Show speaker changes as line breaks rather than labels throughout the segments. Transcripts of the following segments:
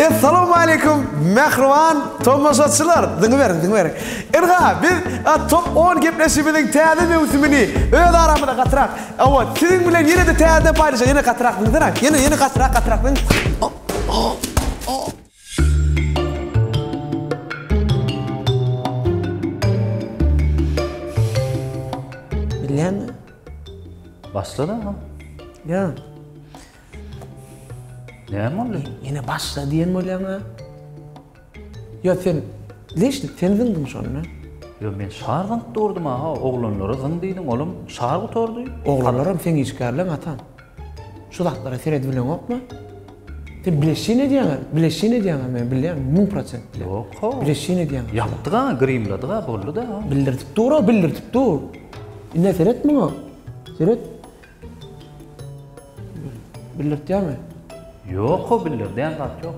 Assalamu alaikum mehriban tomoshatçılar. Diňe beriň. Erga biz top 10 gepleşimiň täze mewsumini öz aramyda gatrak. Awa siziň bilen ýene de täze paýlaşa, ýene gatrak diňdirak. Ýene gatrak. Bilen
başladı ha?
Ya.
Ne mi oldu?
Yine başla diyen mi oluyor ha? Ya sen, sen zındın şonu ne?
Ya ben şargın tuturdum ha, oğlanlara zındıydın oğlum, şargı tuturdu.
Oğlanlarım sen işgarlan atan. Şu dağlara seyret bilen yok mu? Sen bileşiğine diyen ben biliyorum, 1000%
Yok ha.
Bileşiğine diyen.
Yaptık ha, grimladık ha, bollu da ha.
Bildirtip dur. Ne seyret mi o? Seyret. Bildirt ya mı?
Yok o bildirden kat yok.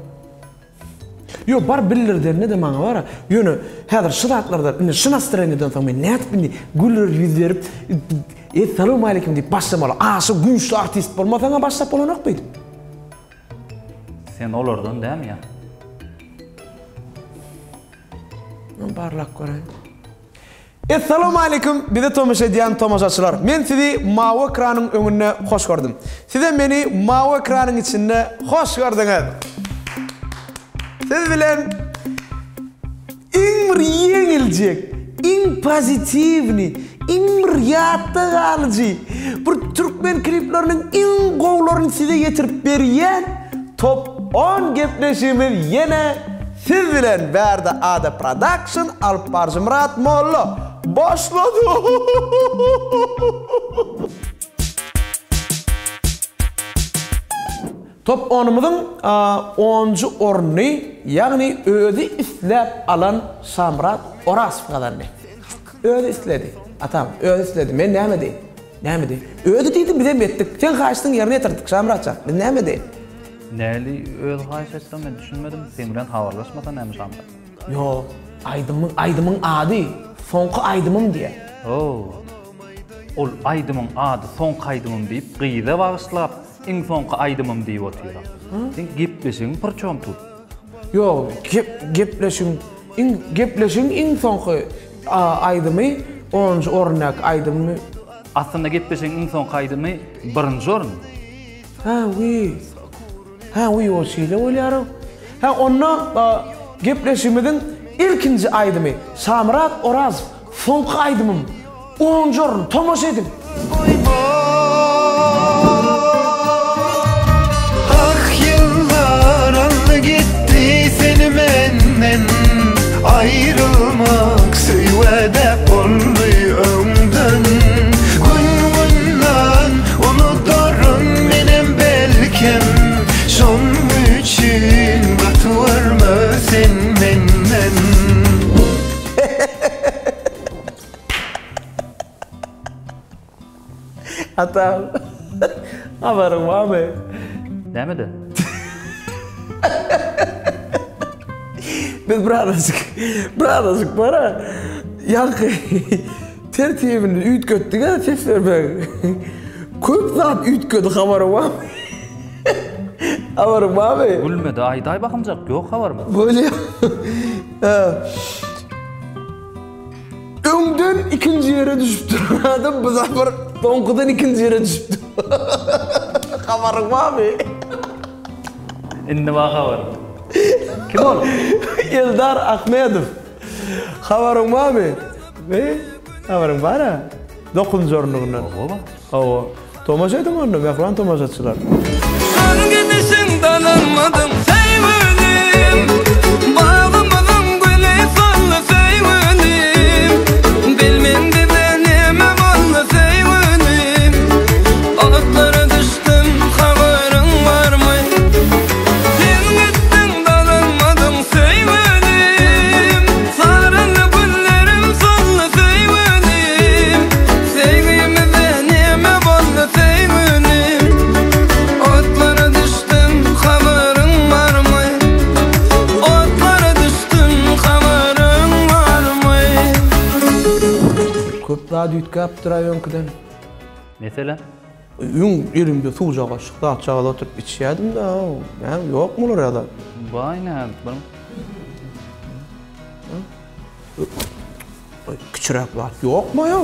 Yo bar bildirden ne demek var ha? Yönü hazır şıraklarda şınastırınıdan sonra ne yapıp güller yüz verip Assalamu alaikum deyip başlamalı. Şu güçlü artist olmasana başlap olanak mıydı?
Sen olurdun değil mi ya?
Barlak göreyim. Assalamu alaikum bize tomuş ediyen tomoşaçılar. Men sizi mavi ekranın önüne hoş gördüm. Size beni mavi ekranın içinde hoş gördünüz. Siz bilen bir yenilecek, pozitifni, riyatı alıcı, bir Türkmen kliplerinin qovlarını size getirip beriyen top 10 gepleşimiz yine siz bilen Berdi Ada Production Alp Murat Molla başladı. Top 10'umuzun 10. orunu yani özü isläp alan Samrat Orasov kadarını. Özü isledi. Atam özü isledi. Men näme deyim? Özü deydim bize ettik. Sen kaçtın yerine yatırdık Samratça. Men näme deyim?
Neli öz haýşaçdan ben düşünmedim. Sen bilen habarlaşmadan näme Samrat?
Yo, aydımın adı. Soňky aydymym diye.
Ol aydymyň ady soňky aydymym diýip gyýda bagyşlap iň soňky aydymym diýip oturýar. Sen gepleşiň pırçom tut.
Yo, gepleşiň iň soňky aydymy 10-njy ornak aydymy.
Aslında gepleşiň iň soňky aydymy 1-nji orun.
Ha, o şeýle bolýar. Ha, ondan gepleşimiň ilkinji aydymy Samrat Orasov soňky aydymym 10-njy orun tomoş edin.
Yıllar aldı gitti seni menden ayrılmak süýwede oldy öňden Günden unuturun menem belkem şoň üçün batyverme sen menden
Atam. Haberim var mı?
Näme?
Biz birazcık para yankı tertibini ütköttük ha ses vermek. Köp zat ütködü haberim var mı? Haberim var mı?
Gülmedi ayday bakımcak yok haberim.
Böyle öňden ikinci yere düşüp duradım. Biz bir tonkudan ikinci yere düşüp haberim var mı?
Indi bak haberim. Kim ol?
Eldar Ahmedov. Haberim var mı? Ne? Haberim var ha? 9-njy orundan. Owa. Tomoş edin onu, mehriban tomoşaçylar.
Gidişin dalanmadım sevgilim. Bağımızın gülü sollu sevgilim. Bilmendi benime bollu sevgilim. Otlara düştüm haberin var mı? Sen gittin dalanmadım sevgilim. Sarılı güllerim sollu sevgilim. Sevgimi benime bollu sevgilim. Otlara düştüm haberin var mı? Otlara düştüm haberin var mı?
Köp daha düýtkä apdyraýan öňküden.
Mesela?
elimde suwja gaşyk dağçaga oturup içýärdim da. Ben yok mu olar ýa-da?
Bayna bir
Küçürek var. Yok mu ya?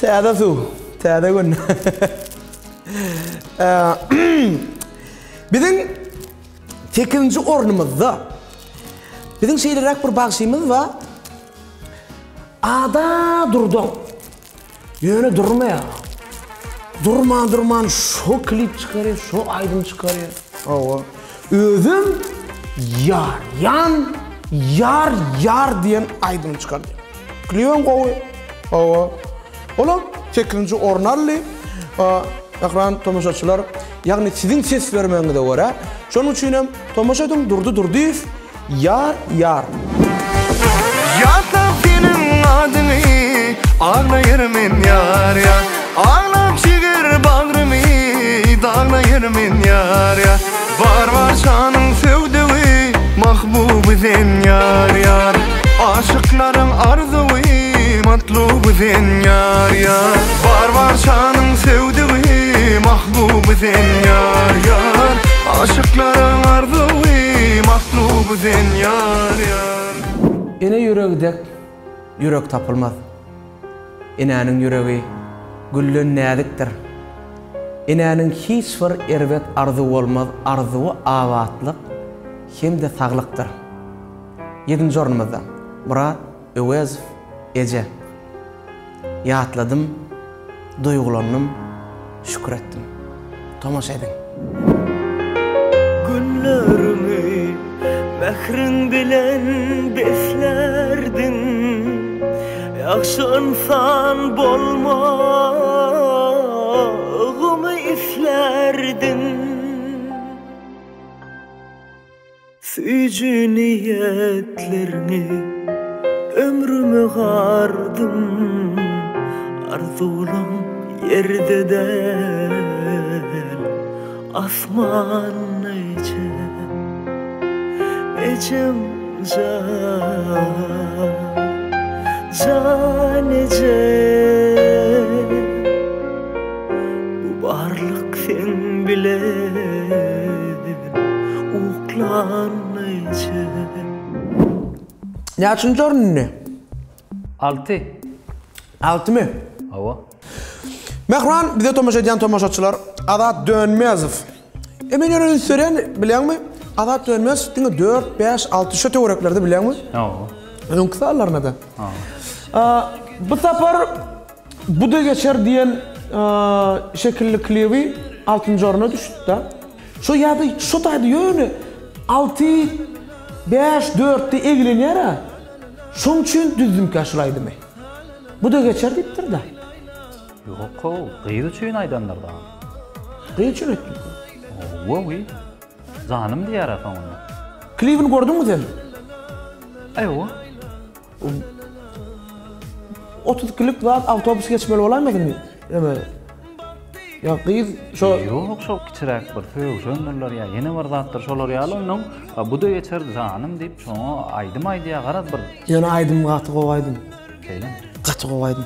Täze su. Täze gün. Bizim 8-nji ornumuzda bizim şeýlerak bir bagşymyz var. Ada durdum. Ýöne durmaya. Durman şo klip çıkarıyor, şo aydın çıkarıyor. Ava. Özüm yar diyen aydın çıkarıyor. Klipim koyu. Ava. Ola 8-nji ornarly ekran tomoşaçylar, ýagny sizin ses vermeňizde göre, şonuň üçin hem tomoşa edim durdy. Yar.
Yatlap senin adyny ağlayırmen yar ya. Ağlap şiger bağrımı dağlayırmen yar ya. Var şanın sevdiği mahbubu sen yar. Aşıkların arzuvi matlubu sen yar. Var şanın sevdiği mahbubu sen yar. Aşıkların arzuvi matlubu sen yar.
Ene yüregdek yürek tapılmaz. Enenin yüreği güllün nädikdir. Enenin hiç bir erwet arzu olmaz. Arzuwy awatlyk hem-de saglykdyr. 7-nji ornumuzda Murat Öwezov Ece. Ýatladym, duýgulandım, şükür etdim. Tomoşa edin.
Günlerimi mehrin bilen beslerdin. Yaxşı insan bolmağımı iflerdin. Süyücü niyetlerini ömrümü gardım. Arzulam yerde del asman Ecem can ece. Bu barlık sen bilen uklan ece.
Näçinji orun ne?
6.
6 mı?
Awa.
Mehran bize tomoşa edýän tomoşaçylar Azat Dönmezov. Men ýöne süren bilýärmi? Azat Dönmezov diňe 4, 5, 6 şo töwereklerde bilýärmi?
Awa.
Onun kısalarına da. Bu sefer bu da geçer diyen şekilli klibi 6-njy oruna düştü da. Şu ýa-da şu taýdy ýöne 6, 5, 4'te eglenýär ha. Şoň üçin düzgün kaşılaydymy? Bu da geçer dipdir da.
Yok o, gıyır üçün aydanlarda.
Gıyır üçün etdim.
Oy, zanım diyar afam onu.
Klibini gördün mü sen?
Aywa.
30 klip var, avtobüs geçmeli olamadın mı? Ya gıyır şu...
Yok, şu kiçirek bir fög söndürler ya, yeni bir zatlar şolar ya onun. Bu da geçer zanım deyip şoňa aýdym garaz bir.
Ýa-ni aýdym gaty gowaýdym.
Keýlen.
Gaty gowaýdym.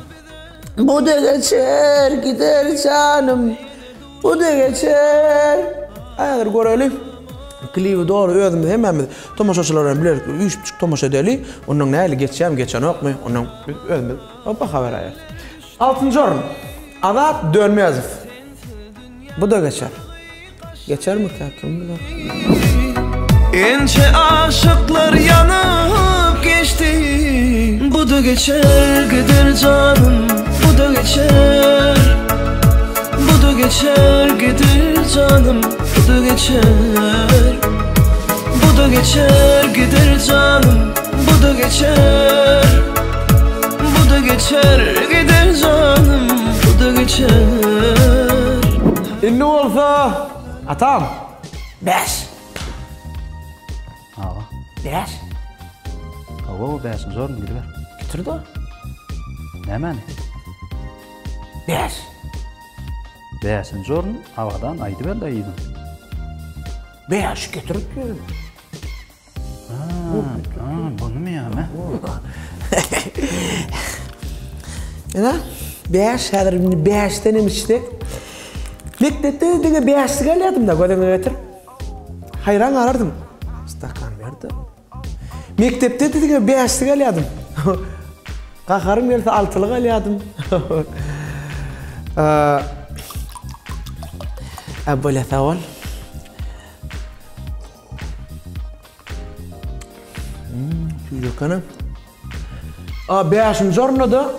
Bu da geçer, gider canım. Bu da geçer. Aýar görelim. Klibi doğru özüm hemmemiz tomoşaçylar biler ki 3,5 tomoşa edeli. Onun näle geçen okmy? Onun özüm hoppa haber aýar. 6-njy orun. Azat Dönmezov. Bu da geçer. Geçer mi kim bilir?
Ençe aşıklar yanıp geçti. Bu da geçer gider canım. Bu da geçer. Bu da geçer gider canım. Bu da geçer. Bu da geçer gider canım. Bu da geçer. Bu da geçer gider canım. Bu da geçer.
Ne olsa atam 5.
Awa.
5.
Awa, 5 zor gidiver.
Getir da.
Nämen?
5.
5 zorun havadan aýdyber da ýydım.
5 getirip geldim.
Bunu mu yani?
Ana 5 hadir 5 tane içtik. Mektepte de 5 geldim da gödüme getir. Hayran arardım. Stakan verdi. Mektepte de 5 geldim. Qaharım gelse 6'lık geldim. Böyle tawal. Çocuk ana. 5. jornada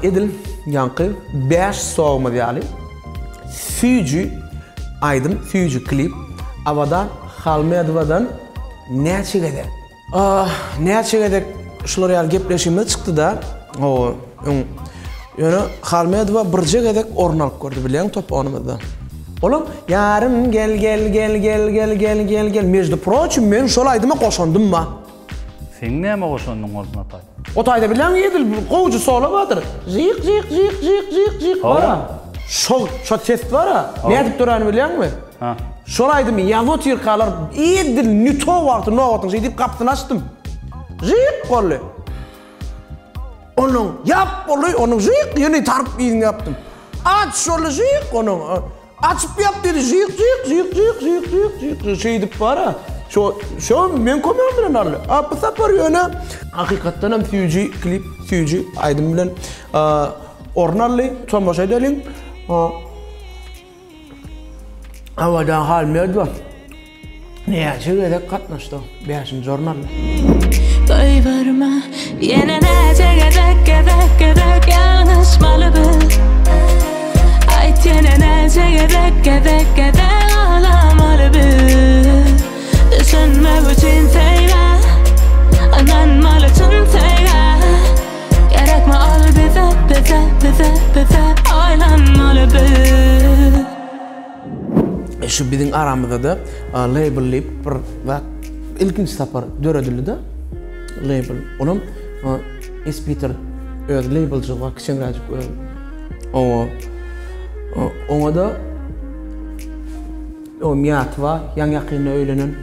edil yankı 5 soğuma diyali. Fücü aydım, fücü klip. Avadan Halmedvadan ne çekedi? Ne çekedi? Şular yal gepleşimde çıktı da. Yani Halmedva bir cegedek ornalık gördü bilen top onumda. Oğlum yarım gel. Mecdi proçum men şol aydıma koşandım ma.
Sen näme goşandың orduна tay?
O tayda bilen yedil qoğucu sola badır. Jik var. Şol ses var ha. Ne edip duranı bilen mi?
Ha.
Şol aydım yazot yırkalar edil nüto vaqtı no vaqtı edip kaptını açtım. Jik qolle. Onun yap oluy onun jik yeni tarp yiyini yaptım. Aç şol jik onun. Açıp yap dedi jik şey edip var ha. Şu men komem bilen arlı. Bu sefer yöne hakikaten hem fücü klip fücü aydım bilen ornarlı tomboş edelim. Avadan Halmedva ne çeyrede katnaştı 5. ornarlı.
Koyverme yine ne çeyrek yanlışmalı bil. Ayt yine ne çeyrek ağlamalı bil. Düşünme bütün teyve ananmalı tüm teyve. Gerekme al bize oylanmalı bil.
Şu bizim aramızda da label ve ilkinç safar döredildi de label. Onun Peter öz labelcı var kişenracık öz. Ona da o miyat var yan yakını öylenen.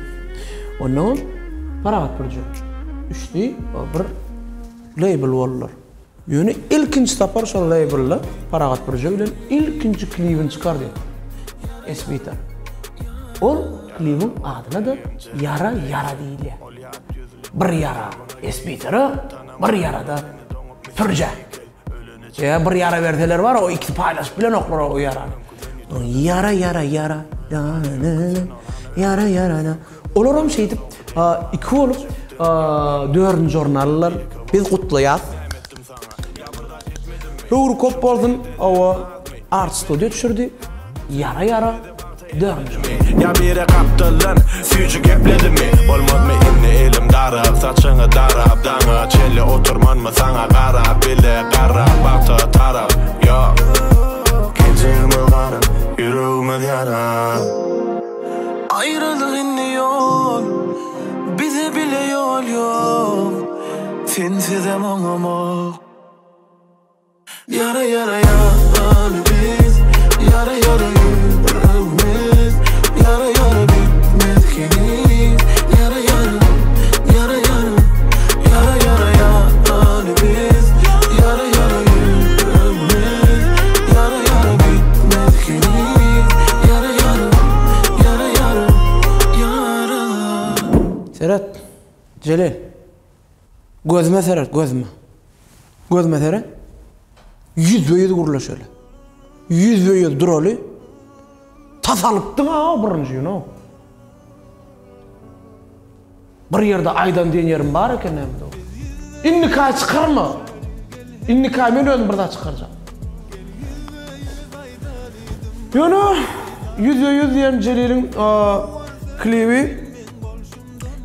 Onun paragat burcu. Üçtü bir label olurlar. Yani ilkinç safar şu label'la paragat burcu öyle ilkinci klibini çıkardı. Peter. Ol klibin adına da yara değil. Bir yara Peter'ı bir yara da Türkçe. Ya bir yara verdiler var o iki paylaş bilen oklar o yara. Yara. Yara. Olurum şeydi. İki olup 4. jornallar biz kutlayat. Hur kop boldun o art studio düşürdü. Yara 4.
Ya biri kaptılan fücü gepledi mi? Olmaz mı inni elim darab saçını darab dana çelle oturman mı sana qarab bile qarab baktı tarab ya gecemi qarab yüreğime yara
Ayrılık inni yol bize bile yol yok sensiz ama yara biz yara yüreğimiz yara bitmez ki yara biz yara yüreğimiz yara bitmez ki yara
Serhat, Celil. Gözüme Serhat, gözüme Serhat. 100 böyle kurula şöyle. 100 böyle duralı. Tasalıptın ha birinci you know. Bir yerde aydan diyen yerim var eken hem de o. İnnikay çıkarma. İnnikay men özüm bir daha çıkaracağım. Yani 100 diyen Celil'in klibi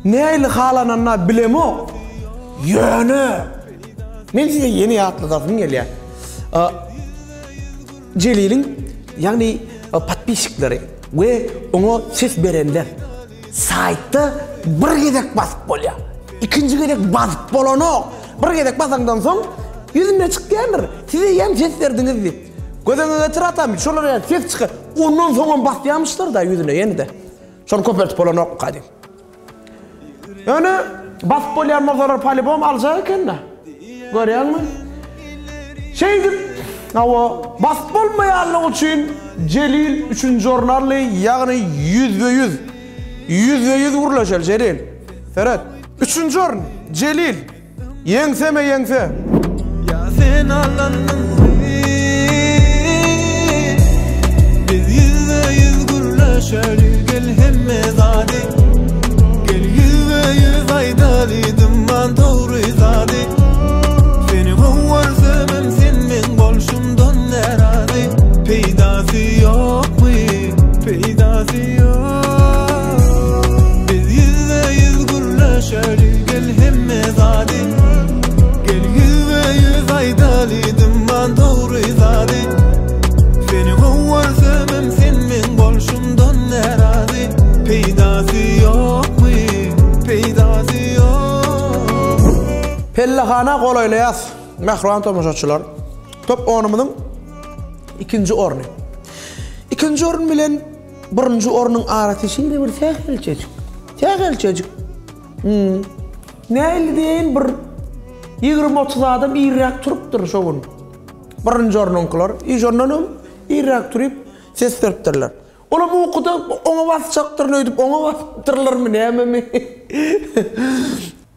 neyle halananna bilemi o. Yani men size yeni atlatasın geliyor. Celil'in yani patpişikleri ve ona ses verenler saytta bir gedek basıp oluyor. İkinci gedek basıp bolano. Bir gedek basangdan son yüzüne çıkıyorlar. Size yan ses verdiniz deyip. Gözünüze tıratamış. Şolara ses çıkar. Ondan sonra basyamışlar da yüzüne yeni de. Sonra kopertip bolano kadın. Yani basketbol yarmarlar polibom alacak eken da. Görüyor musun? Şeydim, basketbol mayallık için Celil 3. ornarlı yani 100% vurulacak Celil. Ferhat, 3. orn Celil. Yengse mi yengse?
Ya sen Allah'ın biz %100 gurlaşalım gel hemmezade gel %100 aydalıydım ben doğru izade seni kovarsam sen men bolşumdan nerede peydası yok mu peydası yok biz %100 gurlaşalım gel hemmezade gel %100 aydalıydım ben doğru izade seni kovarsam sen men bolşumdan nerede peydası yok mu peydası yok
Pellahana kolaylayaz. Mehruan tomaşaçılar. Top onumuzun 2. ornu. 2. orun bilen 1. ornun aratışıyla bir tekelçecik. Neyli deyin bir 20-30 adam iyirak turuptur şogun. 1. ornunkular, ijonlanım iyirak turup ses veriptirler. Ola bu okuda ona basacaktır öydüp ona bastırlar mı neyme mi?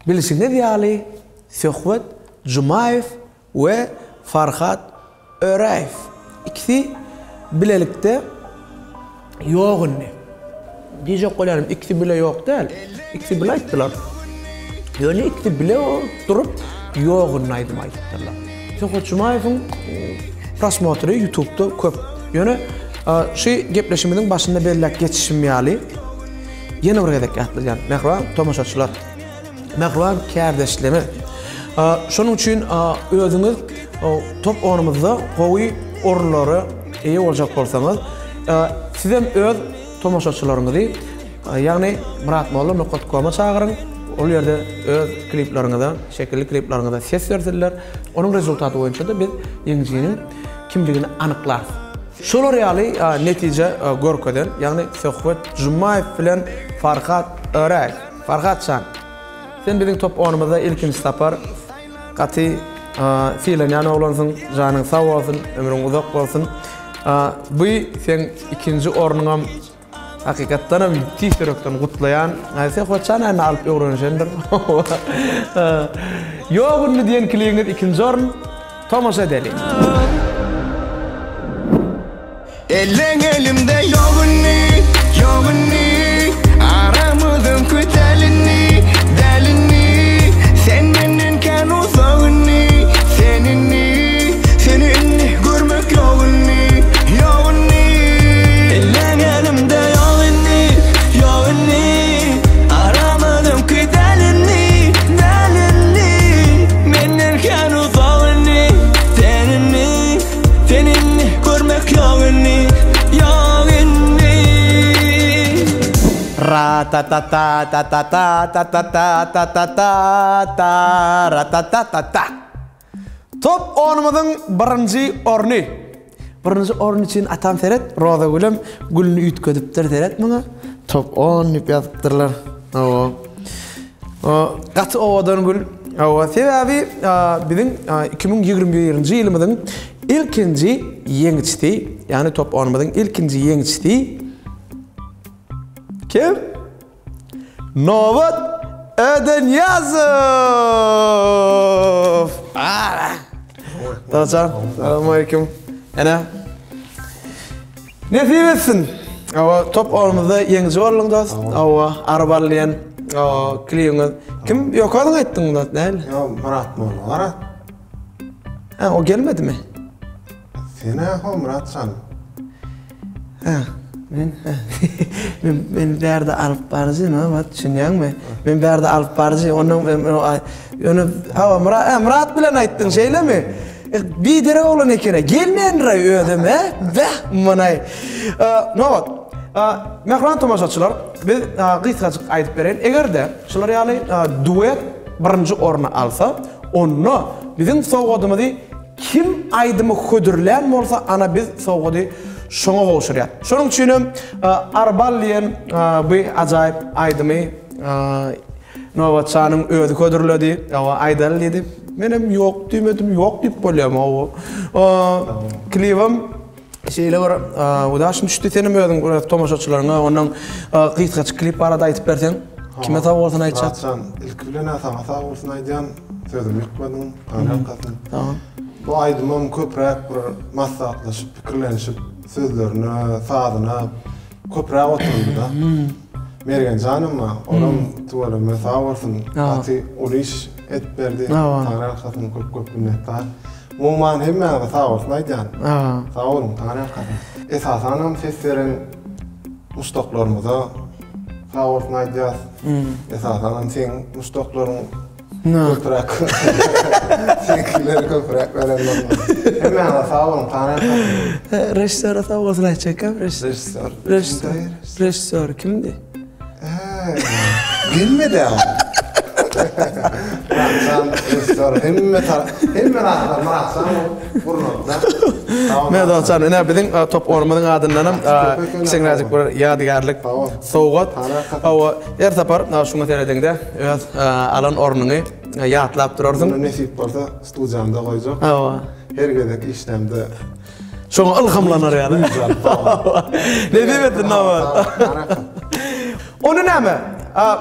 Bilsin ne diyali? Söhbet Jumayev ve Farhat Örayev. İkisi bilelikte yok ne? Diyecek olanım ikisi bile yok değil. İkisi bile ayttılar. Yani ikisi bile durup yok ne ayttılar. Söhbet Jumayev'in prasmotru YouTube'da köp. Yani şey gepleşiminin başında belirlek geçişmeyali. Yeni bir gedek atlayan Mehruan tomaşaçılar. Mehruan kardeşlemi. Şunun için özünüz top onumuzda koyu orunları iyi olacak olsanız sizem öz tomaşaçılarınızı yani Murat Molla nokta.com'a çağırın. O yerde öz kliplerini şekilli kliplerini ses verdiler. Onun rezultatı boyunca da biz yengicinin kimliğini anıklar. Şolar yali netice görkeden yani söhbet Jumayev bilen Farhat Örayev. Farhat sen bizim top onumuzda ilkinci tapar katı fiilen yani olansın, canın sağ olsun, ömrün uzak olsun. Bu sen 2. ornuna hakikaten müthiş yürekten kutlayan. Söhbet sen alıp öğrencendir. Yoğun diyen kliğiniz 2. orn Thomas edelim.
Ellen elimde yoğunni aramızın kütelini delini sen benden uzağını seninni görmek yoğunni Ellen elimde yoğunni aramızın kütelini delini benden uzağını seninni görmek yoğunni
Ra ta ta ta ta ta ta ta ta ta ta ta ta ra ta ta ta ta. Top onumuzun 1. ornu. 1. ornu için atam Ferhat roza gülüm gülünü ütködüptir Ferhat bana. Top 10 yaptırlar. Katı ovadan gül. Sebebi bizim 2021 yılımızın ilkinci yengçti. Yani top onumuzun ilkinci yengçti. Kim? Novat Ödenyazov. Tacan, selamünaleyküm. Ana. Nasip etsin. Top onumuzda yengci orlundas. Araballayan kliğiniz. Kim yok adın ayttın da değil?
Ya Murat Molla.
O gelmedi mi?
Seni Murat sen.
Ben berde alıp barıcı ama düşünüyor musun? Ben berde alıp barıcı onu Murat bilen ayttın şeyle mi? Bir dere olan ekene gelmeyen ray ödem he? Manay. Novat. Mehruan tomaşaçılar biz kıskacık aytıp beren. Eğer de şular yani duet 1. orna alsa onu bizim soğudumuzda kim aydımı ködürleyen olsa ana biz soğudu şuna oluşuruyat. Şunun için Arballiyen bu acayip aydımı Novat sanın ödü ködürledi. Awa aydal dedi. Menem yok demedim, yok dip bolyam o. Klivam şeyle var. Udaşın düştü senin ödün tomaşaçılarına ondan qıytqaç klip arada aytıp bersen. Kime taw bolsun aytçat?
Muratcan ilk bilen taw bolsun aydan sözüm yokmadım. Anaqatın.
Tamam.
Bu aydımım köprek bir maslahatlaşıp, fikirlenişip, sözlerini, saadına köprek oturdu da. Mergen canım mı? Oram tuvalı mesela olsun. Ati uliş et berdi. Tanrı katın köp minnettar. Muman hemen de sağ olsun aydan. Sağ olun Tanrı katın. Esasanım seslerin mustaqlarımıza sağ olsun aydan. Esasanım sen mustaqların köprek. Senkileri köprek verenler. Hemen de sağ olun Tanrı katın.
Rejissör sağ olsun aytçakam. Rejissör kimdi?
Bilmedi ama. Muratcan rejissör hemme rahatlar Muratcan burnunda.
Men dostlar ne bilin top ormanın adındanam kisenrazık bir yadigarlık soğut. Awa her tapar şuna teredinde alan ornunu yatlap dururdum.
Bunu nesip bolsa studiyamda koyacak.
Awa
her gedek işlemde
şoňa ilhamlanar ýa-ni. Ne diýetdi Novat? Onu näme?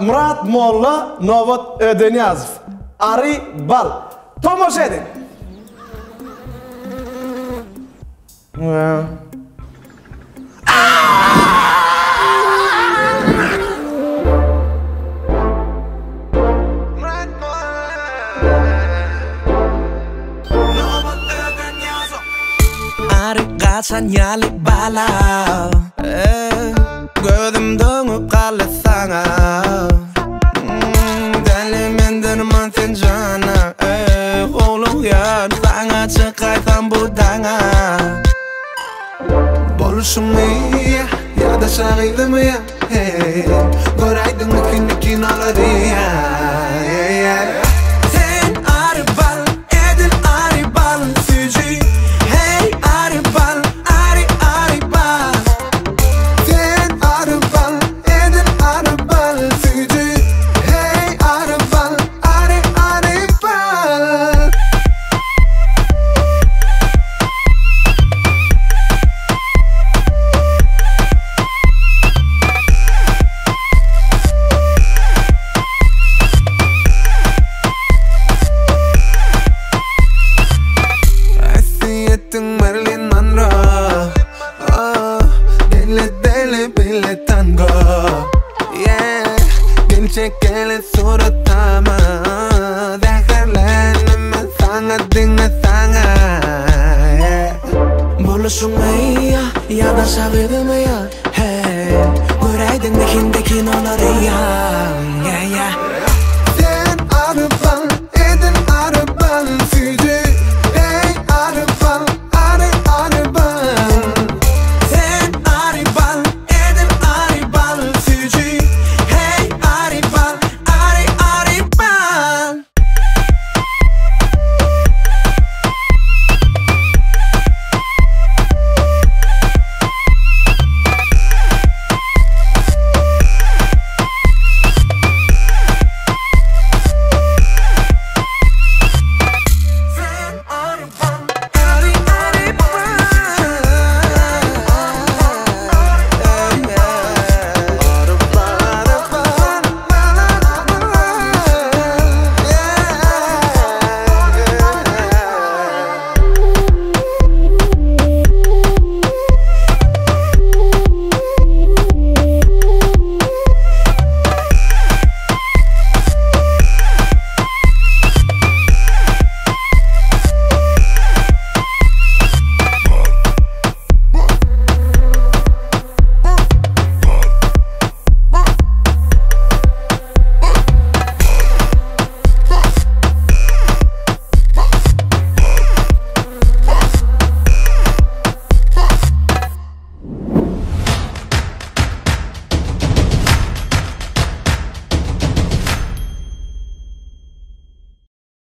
Murat Molla, Novat Ödeniyazov. Ari Bal. Tomoş edin.
Ari kaçan yalik bala Gözüm dönüp kalı sana Deli menden manten cana Oğlum yan sana çıkaysan budana Boluşum ya ya da şahidimi ya Göreydin ikin aladı ya Sen arı bal edin arı bal Füci hey arı bal arı bal Sen arı bal edin arı bal Füci hey arı bal arı bal Marilyn Monroe Deli tango Yeah Gençekele suratama Dejarlenme sana dinle sana Buluşumu ya da sabidimi ya Hey Göreydin dikindeki onları ya